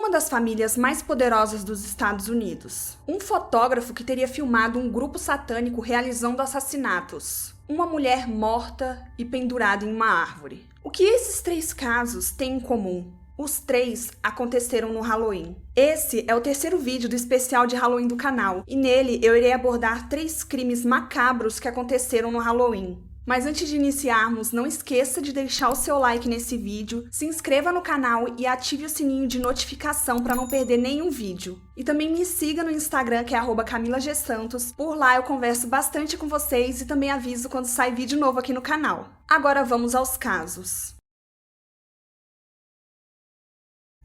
uma das famílias mais poderosas dos Estados Unidos. Um fotógrafo que teria filmado um grupo satânico realizando assassinatos. Uma mulher morta e pendurada em uma árvore. O que esses 3 casos têm em comum? Os 3 aconteceram no Halloween. Esse é o 3º vídeo do especial de Halloween do canal, e nele eu irei abordar 3 crimes macabros que aconteceram no Halloween. Mas antes de iniciarmos, não esqueça de deixar o seu like nesse vídeo, se inscreva no canal e ative o sininho de notificação para não perder nenhum vídeo. E também me siga no Instagram, que é @CamilaGSantos. Por lá eu converso bastante com vocês e também aviso quando sai vídeo novo aqui no canal. Agora vamos aos casos.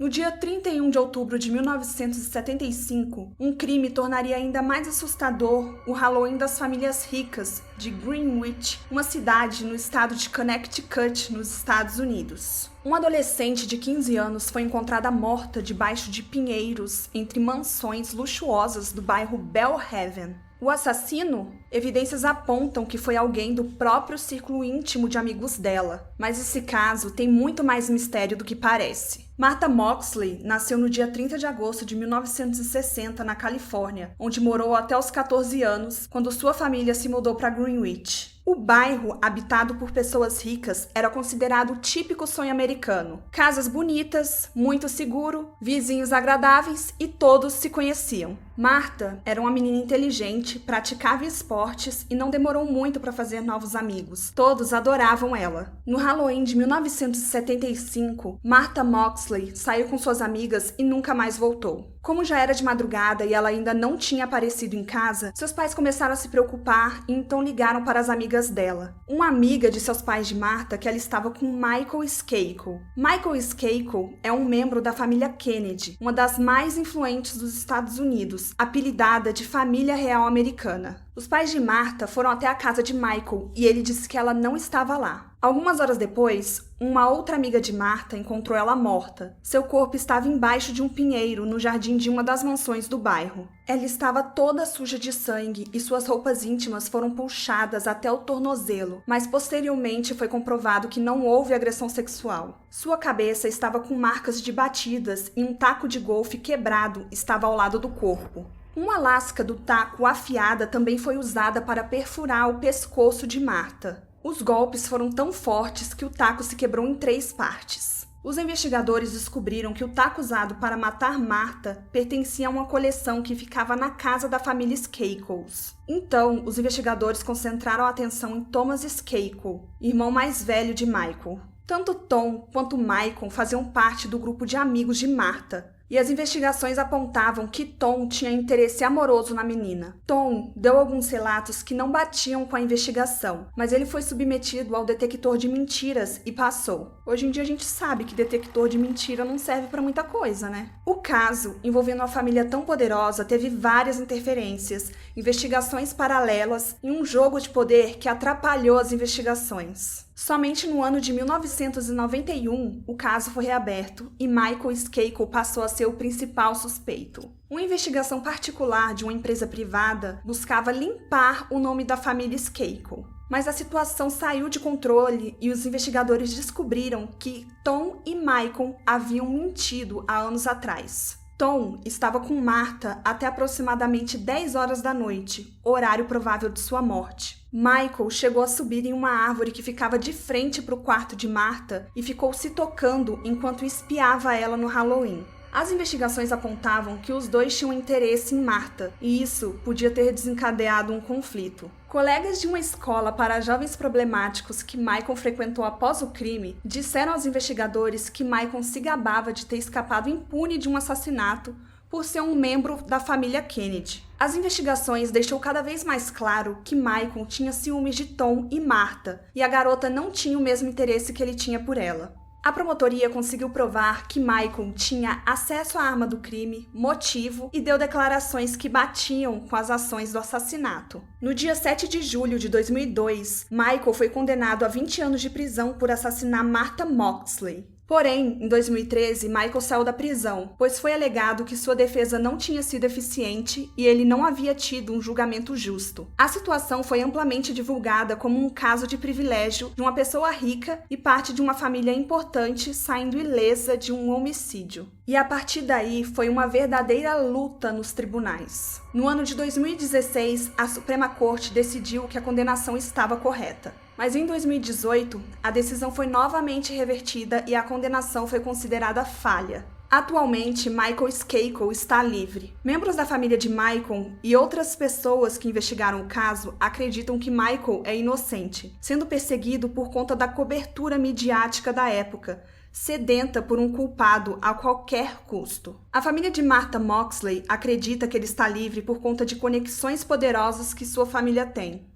No dia 31 de outubro de 1975, um crime tornaria ainda mais assustador o Halloween das famílias ricas de Greenwich, uma cidade no estado de Connecticut, nos Estados Unidos. Um adolescente de 15 anos foi encontrada morta debaixo de pinheiros entre mansões luxuosas do bairro Bellhaven. O assassino? Evidências apontam que foi alguém do próprio círculo íntimo de amigos dela, mas esse caso tem muito mais mistério do que parece. Martha Moxley nasceu no dia 30 de agosto de 1960 na Califórnia, onde morou até os 14 anos, quando sua família se mudou para Greenwich. O bairro, habitado por pessoas ricas, era considerado o típico sonho americano. Casas bonitas, muito seguro, vizinhos agradáveis e todos se conheciam. Martha era uma menina inteligente, praticava esportes e não demorou muito para fazer novos amigos. Todos adoravam ela. No Halloween de 1975, Martha Moxley saiu com suas amigas e nunca mais voltou. Como já era de madrugada e ela ainda não tinha aparecido em casa, seus pais começaram a se preocupar e então ligaram para as amigas dela. Uma amiga de seus pais de Martha que ela estava com Michael Skakel. Michael Skakel é um membro da família Kennedy, uma das mais influentes dos Estados Unidos, apelidada de Família Real Americana. Os pais de Martha foram até a casa de Michael e ele disse que ela não estava lá. Algumas horas depois, uma outra amiga de Martha encontrou ela morta. Seu corpo estava embaixo de um pinheiro no jardim de uma das mansões do bairro. Ela estava toda suja de sangue e suas roupas íntimas foram puxadas até o tornozelo, mas posteriormente foi comprovado que não houve agressão sexual. Sua cabeça estava com marcas de batidas e um taco de golfe quebrado estava ao lado do corpo. Uma lasca do taco afiada também foi usada para perfurar o pescoço de Martha. Os golpes foram tão fortes que o taco se quebrou em 3 partes. Os investigadores descobriram que o taco usado para matar Martha pertencia a uma coleção que ficava na casa da família Skakels. Então, os investigadores concentraram a atenção em Thomas Skakel, irmão mais velho de Michael. Tanto Tom quanto Michael faziam parte do grupo de amigos de Martha, e as investigações apontavam que Tom tinha interesse amoroso na menina. Tom deu alguns relatos que não batiam com a investigação, mas ele foi submetido ao detector de mentiras e passou. Hoje em dia a gente sabe que detector de mentira não serve para muita coisa, né? O caso, envolvendo uma família tão poderosa, teve várias interferências, investigações paralelas e um jogo de poder que atrapalhou as investigações. Somente no ano de 1991, o caso foi reaberto e Michael Skakel passou a ser o principal suspeito. Uma investigação particular de uma empresa privada buscava limpar o nome da família Skakel. Mas a situação saiu de controle e os investigadores descobriram que Tom e Michael haviam mentido há anos atrás. Tom estava com Martha até aproximadamente 10 horas da noite, horário provável de sua morte. Michael chegou a subir em uma árvore que ficava de frente para o quarto de Martha e ficou se tocando enquanto espiava ela no Halloween. As investigações apontavam que os dois tinham interesse em Martha, e isso podia ter desencadeado um conflito. Colegas de uma escola para jovens problemáticos que Michael frequentou após o crime disseram aos investigadores que Michael se gabava de ter escapado impune de um assassinato por ser um membro da família Kennedy. As investigações deixou cada vez mais claro que Michael tinha ciúmes de Tom e Martha, e a garota não tinha o mesmo interesse que ele tinha por ela. A promotoria conseguiu provar que Michael tinha acesso à arma do crime, motivo e deu declarações que batiam com as ações do assassinato. No dia 7 de julho de 2002, Michael foi condenado a 20 anos de prisão por assassinar Martha Moxley. Porém, em 2013, Michael saiu da prisão, pois foi alegado que sua defesa não tinha sido eficiente e ele não havia tido um julgamento justo. A situação foi amplamente divulgada como um caso de privilégio de uma pessoa rica e parte de uma família importante saindo ilesa de um homicídio. E a partir daí foi uma verdadeira luta nos tribunais. No ano de 2016, a Suprema Corte decidiu que a condenação estava correta. Mas em 2018, a decisão foi novamente revertida e a condenação foi considerada falha. Atualmente, Michael Skakel está livre. Membros da família de Michael e outras pessoas que investigaram o caso acreditam que Michael é inocente, sendo perseguido por conta da cobertura midiática da época, sedenta por um culpado a qualquer custo. A família de Martha Moxley acredita que ele está livre por conta de conexões poderosas que sua família tem.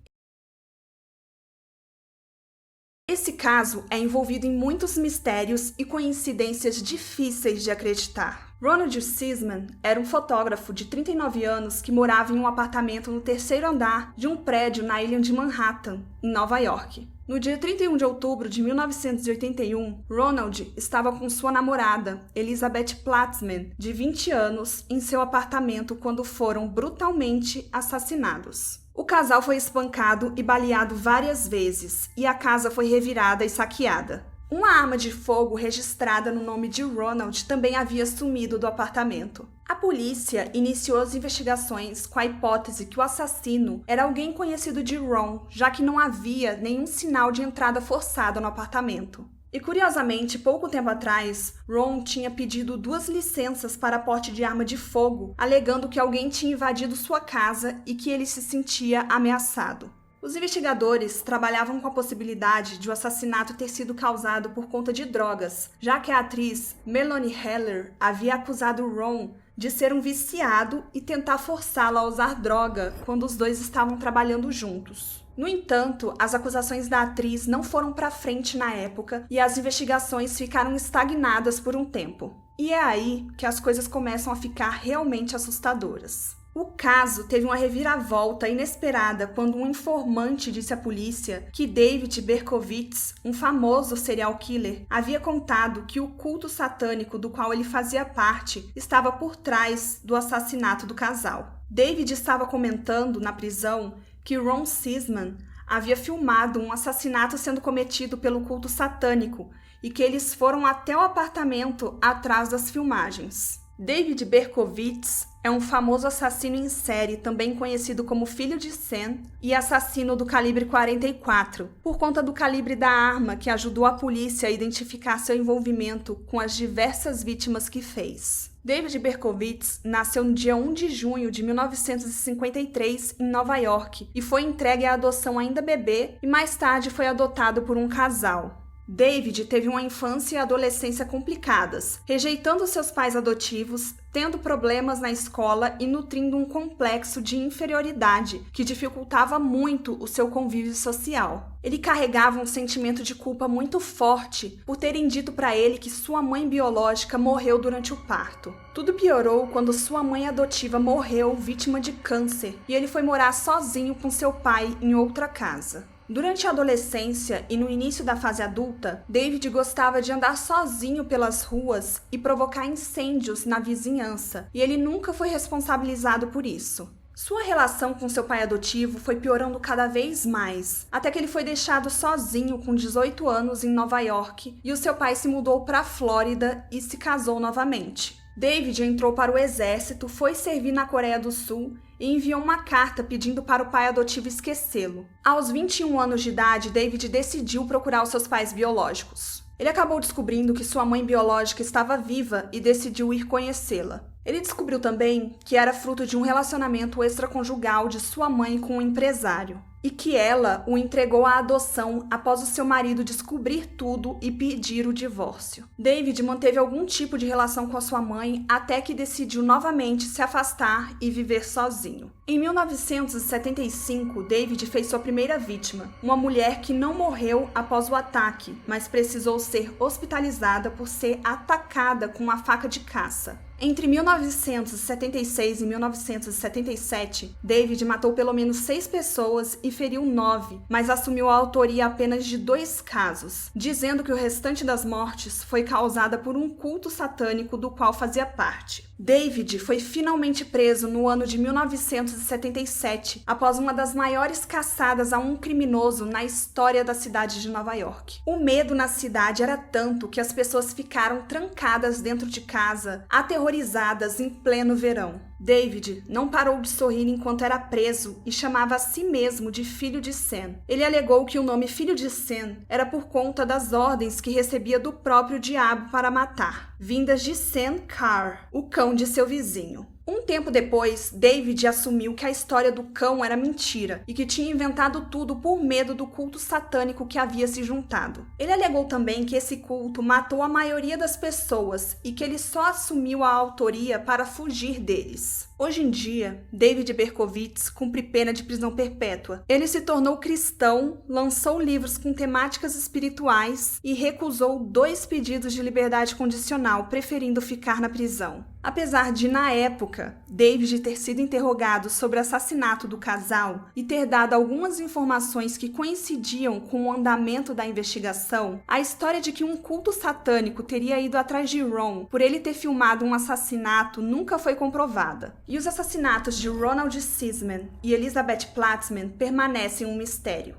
Esse caso é envolvido em muitos mistérios e coincidências difíceis de acreditar. Ronald Sisman era um fotógrafo de 39 anos que morava em um apartamento no terceiro andar de um prédio na ilha de Manhattan, em Nova York. No dia 31 de outubro de 1981, Ronald estava com sua namorada, Elizabeth Platzman, de 20 anos, em seu apartamento quando foram brutalmente assassinados. O casal foi espancado e baleado várias vezes, e a casa foi revirada e saqueada. Uma arma de fogo registrada no nome de Ronald também havia sumido do apartamento. A polícia iniciou as investigações com a hipótese que o assassino era alguém conhecido de Ron, já que não havia nenhum sinal de entrada forçada no apartamento. E curiosamente, pouco tempo atrás, Ron tinha pedido 2 licenças para porte de arma de fogo, alegando que alguém tinha invadido sua casa e que ele se sentia ameaçado. Os investigadores trabalhavam com a possibilidade de o assassinato ter sido causado por conta de drogas, já que a atriz Melanie Heller havia acusado Ron de ser um viciado e tentar forçá-lo a usar droga quando os dois estavam trabalhando juntos. No entanto, as acusações da atriz não foram para frente na época e as investigações ficaram estagnadas por um tempo. E é aí que as coisas começam a ficar realmente assustadoras. O caso teve uma reviravolta inesperada quando um informante disse à polícia que David Berkowitz, um famoso serial killer, havia contado que o culto satânico do qual ele fazia parte estava por trás do assassinato do casal. David estava comentando na prisão que Ron Sisman havia filmado um assassinato sendo cometido pelo culto satânico e que eles foram até o apartamento atrás das filmagens. David Berkowitz é um famoso assassino em série, também conhecido como filho de Sam e assassino do calibre 44, por conta do calibre da arma que ajudou a polícia a identificar seu envolvimento com as diversas vítimas que fez. David Berkowitz nasceu no dia 1 de junho de 1953 em Nova York e foi entregue à adoção ainda bebê e mais tarde foi adotado por um casal. David teve uma infância e adolescência complicadas, rejeitando seus pais adotivos, tendo problemas na escola e nutrindo um complexo de inferioridade que dificultava muito o seu convívio social. Ele carregava um sentimento de culpa muito forte por terem dito para ele que sua mãe biológica morreu durante o parto. Tudo piorou quando sua mãe adotiva morreu vítima de câncer e ele foi morar sozinho com seu pai em outra casa. Durante a adolescência e no início da fase adulta, David gostava de andar sozinho pelas ruas e provocar incêndios na vizinhança, e ele nunca foi responsabilizado por isso. Sua relação com seu pai adotivo foi piorando cada vez mais, até que ele foi deixado sozinho com 18 anos em Nova York e o seu pai se mudou para a Flórida e se casou novamente. David entrou para o exército, foi servir na Coreia do Sul e enviou uma carta pedindo para o pai adotivo esquecê-lo. Aos 21 anos de idade, David decidiu procurar os seus pais biológicos. Ele acabou descobrindo que sua mãe biológica estava viva e decidiu ir conhecê-la. Ele descobriu também que era fruto de um relacionamento extraconjugal de sua mãe com um empresário e que ela o entregou à adoção após o seu marido descobrir tudo e pedir o divórcio. David manteve algum tipo de relação com a sua mãe até que decidiu novamente se afastar e viver sozinho. Em 1975, David fez sua primeira vítima, uma mulher que não morreu após o ataque, mas precisou ser hospitalizada por ser atacada com uma faca de caça. Entre 1976 e 1977, David matou pelo menos 6 pessoas e feriu 9, mas assumiu a autoria apenas de 2 casos, dizendo que o restante das mortes foi causada por um culto satânico do qual fazia parte. David foi finalmente preso no ano de 1977, após uma das maiores caçadas a um criminoso na história da cidade de Nova York. O medo na cidade era tanto que as pessoas ficaram trancadas dentro de casa, aterrorizadas em pleno verão. David não parou de sorrir enquanto era preso e chamava a si mesmo de filho de Sem. Ele alegou que o nome filho de Sem era por conta das ordens que recebia do próprio diabo para matar, vindas de Sem Carr, o cão de seu vizinho. Um tempo depois, David assumiu que a história do cão era mentira e que tinha inventado tudo por medo do culto satânico que havia se juntado. Ele alegou também que esse culto matou a maioria das pessoas e que ele só assumiu a autoria para fugir deles. Hoje em dia, David Berkowitz cumpre pena de prisão perpétua. Ele se tornou cristão, lançou livros com temáticas espirituais e recusou 2 pedidos de liberdade condicional, preferindo ficar na prisão. Apesar de, na época, David ter sido interrogado sobre o assassinato do casal e ter dado algumas informações que coincidiam com o andamento da investigação, a história de que um culto satânico teria ido atrás de Ron por ele ter filmado um assassinato nunca foi comprovada. E os assassinatos de Ronald Sisman e Elizabeth Platzman permanecem um mistério.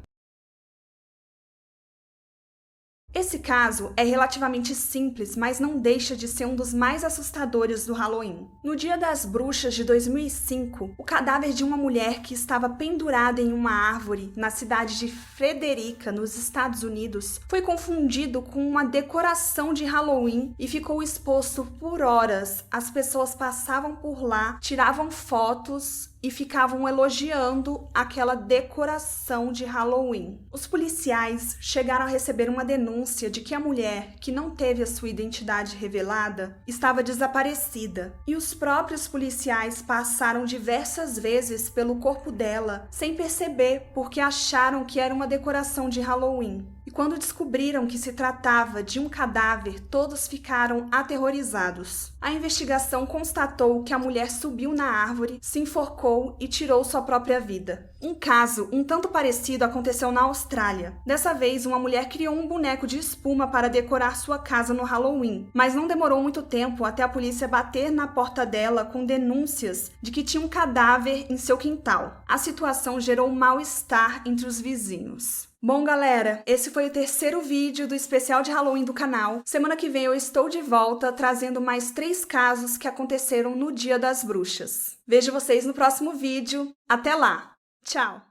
Esse caso é relativamente simples, mas não deixa de ser um dos mais assustadores do Halloween. No Dia das Bruxas de 2005, o cadáver de uma mulher que estava pendurada em uma árvore na cidade de Frederica, nos Estados Unidos, foi confundido com uma decoração de Halloween e ficou exposto por horas. As pessoas passavam por lá, tiravam fotos e ficavam elogiando aquela decoração de Halloween. Os policiais chegaram a receber uma denúncia de que a mulher, que não teve a sua identidade revelada, estava desaparecida. E os próprios policiais passaram diversas vezes pelo corpo dela sem perceber, porque acharam que era uma decoração de Halloween. E quando descobriram que se tratava de um cadáver, todos ficaram aterrorizados. A investigação constatou que a mulher subiu na árvore, se enforcou e tirou sua própria vida. Um caso um tanto parecido aconteceu na Austrália. Dessa vez, uma mulher criou um boneco de espuma para decorar sua casa no Halloween, mas não demorou muito tempo até a polícia bater na porta dela com denúncias de que tinha um cadáver em seu quintal. A situação gerou mal-estar entre os vizinhos. Bom, galera, esse foi o 3º vídeo do especial de Halloween do canal. Semana que vem eu estou de volta trazendo mais 3 casos que aconteceram no Dia das Bruxas. Vejo vocês no próximo vídeo. Até lá! Tchau!